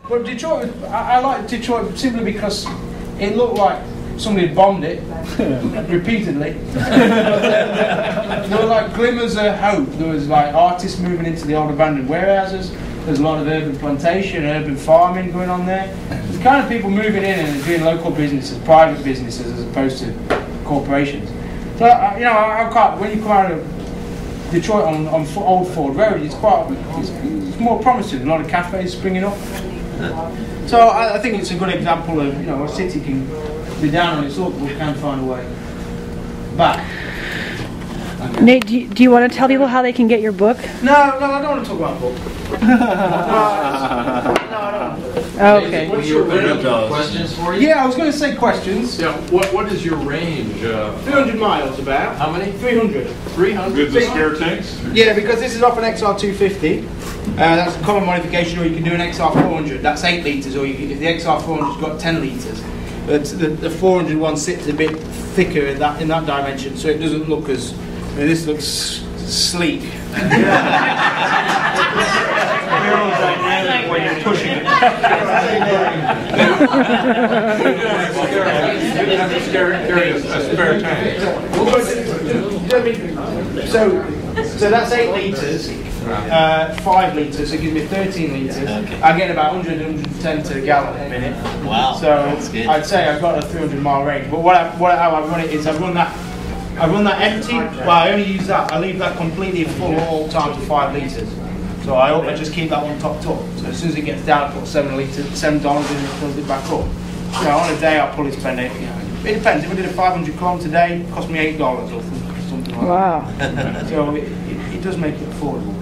But Detroit, I like Detroit simply because it looked like somebody had bombed it repeatedly. There were like glimmers of hope. There was like artists moving into the old abandoned warehouses. There's a lot of urban plantation, urban farming going on there. The kind of people moving in and doing local businesses, private businesses, as opposed to corporations. So you know, when you come out of Detroit on Old Ford Road, it's more promising. A lot of cafes springing up. So I think it's a good example of, you know, a city can be down on its luck but can find a way back. Nate, do you want to tell people how they can get your book? No, I don't want to talk about book. No, I don't. Oh, okay. What's your range of questions for you? Yeah, I was going to say questions. Yeah. What is your range? 300 miles about. How many? 300. 300. With the spare tanks? Yeah, because this is off an XR250. That's a common modification, or you can do an XR400. That's 8 litres, or if the XR400's got 10 litres. But the 400 one sits a bit thicker in that dimension, so it doesn't look as. I mean, this looks sleek. When you're pushing it. Carry a spare tank. So that's 8 litres. 5 litres, so it gives me 13 litres. Okay. I get about 100 110 to the gallon a minute. Wow. So That's good. I'd say I've got a 300-mile range. But how I run it is I run that empty. Well, I only use that. I leave that completely full all the time to 5 litres. So I just keep that one topped up. So as soon as it gets down, I put $7 in it, fills it back up. So on a day, I'll probably spend it. You know, it depends. If I did a 500 kilometre day, it cost me $8 or something like Wow. that. So it does make it affordable.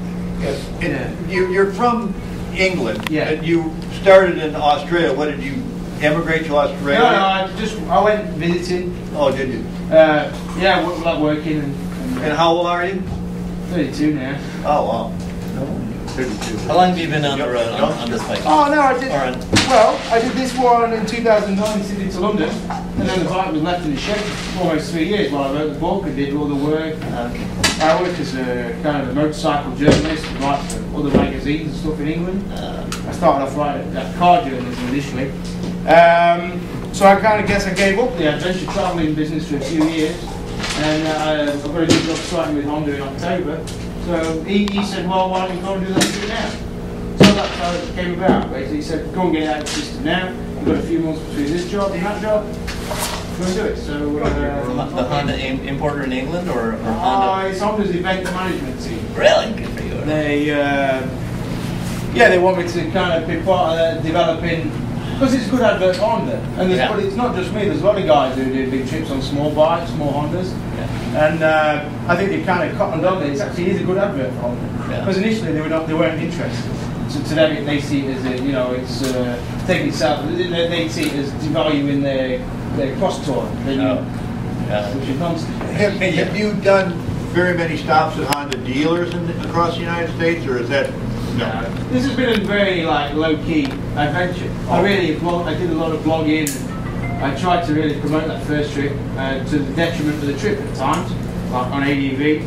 Yeah. You're from England. Yeah. And you started in Australia. What did you emigrate to Australia? No, I went visiting. Oh, did you? Yeah, like working And how old are you? 32 now. Oh, wow. 32. How long have you been on the road on this bike? Oh no, I did. Or I did this one in 2009, Sydney to London, and then the bike was left in the shed for almost 3 years while I wrote the book and did all the work. Okay. I worked as a kind of a motorcycle journalist, write for other magazines and stuff in England. I started off writing car journalism initially. So I kind of guess I gave up the adventure travelling business for a few years, and I've got a good job starting with Honda in October. So he said, well, why don't you go and do that now? So that's how it came about. Basically, he said, go and get out of the system now. You've got a few months between this job and that job. Go and do it. So the Honda importer in England, or Honda? It's Honda's event management team. Really? Good for you. They want me to kind of be part of developing, because it's a good advert for Honda. And but it's not just me. There's a lot of guys who do big trips on small bikes, small Hondas. Yeah. And I think they've kind of cottoned on that it actually is a good advert for Honda. Because initially they weren't interested. So to them they see it as it's taking itself. They see it as devaluing their cross tour. Which is nonsense. Have you done very many stops at Honda dealers across the United States, or is that? No. This has been a very low-key adventure. I did a lot of blogging. I tried to really promote that first trip to the detriment of the trip at times, like on ADV,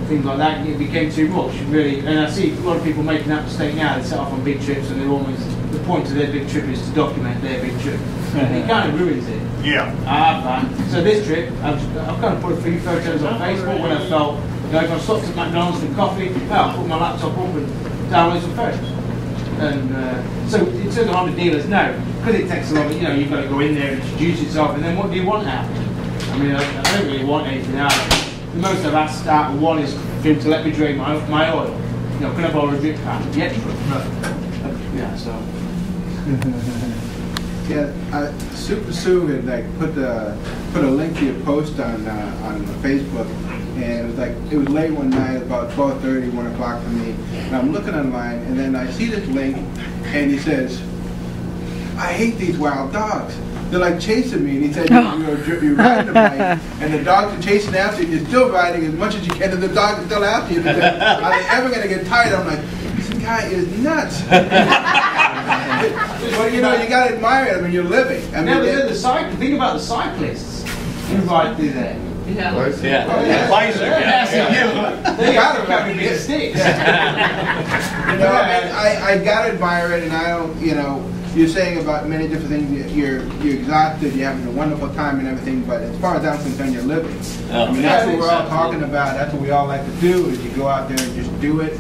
things like that. It became too much, really. And I see a lot of people making that mistake now. They set off on big trips, and the point of their big trip is to document their big trip. It kind of ruins it. Yeah. So this trip, I've kind of put a few photos on Facebook when I felt, if I stopped at McDonald's for coffee, I'll put my laptop up and download some photos. And so in terms of Honda dealers, no, because it takes a lot of, you've got to go in there and introduce yourself, and then what do you want out of it? I mean, I don't really want anything out of it. The most I've asked out of one is for him to let me drain my oil. Can I borrow a drip pan? Yes. Yeah, so. Yeah, Super Sue had put a link to your post on Facebook, and it was late one night, about 12:30, 1 o'clock for me, and I'm looking online, and then I see this link, and he says, I hate these wild dogs. They're chasing me, and he said, you're riding a bike, and the dogs are chasing after you, you're still riding as much as you can, and the dogs are still after you. Are they ever going to get tired? I'm like, this guy is nuts. Well, you got to admire it when you're living. Think about the cyclists who ride through there. Yeah. Right? Yeah. Pfizer. Yeah. They got to carry me sticks. You know, I got to admire it, and I don't, you know, you're saying about many different things. You're exhausted, you're having a wonderful time and everything, but as far as I'm concerned, you're living. I mean, that's what we're all talking about. That's what we all like to do, is you go out there and just do it,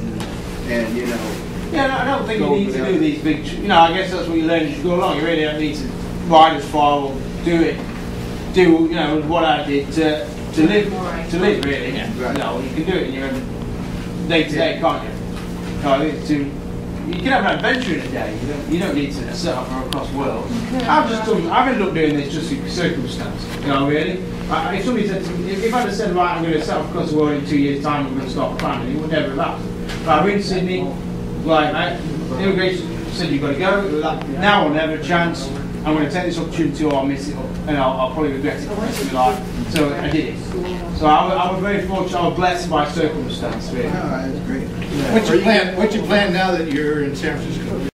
and you know. Yeah, no, I don't think you need to do these big, you know, I guess that's what you learn as you go along. You really don't need to ride as far or do, you know, what I did to live really. Yeah. You know, you can do it in your own day-to-day, can't you? No, you can have an adventure in a day. You don't need to set up across the world. I've ended up doing this just through circumstance. You know, really. If somebody said to me, if I'd have said, right, I'm going to set up across the world in 2 years' time, I'm going to start planning, it would never have happened. But I'm in Sydney, like, immigration said you've got to go. Now or never, chance. I'm going to take this opportunity or I'll miss it, and I'll probably regret it for the rest of my life. So I did it. So I was very fortunate. I was blessed by circumstance, really. Oh, that's great. What's your plan now that you're in San Francisco?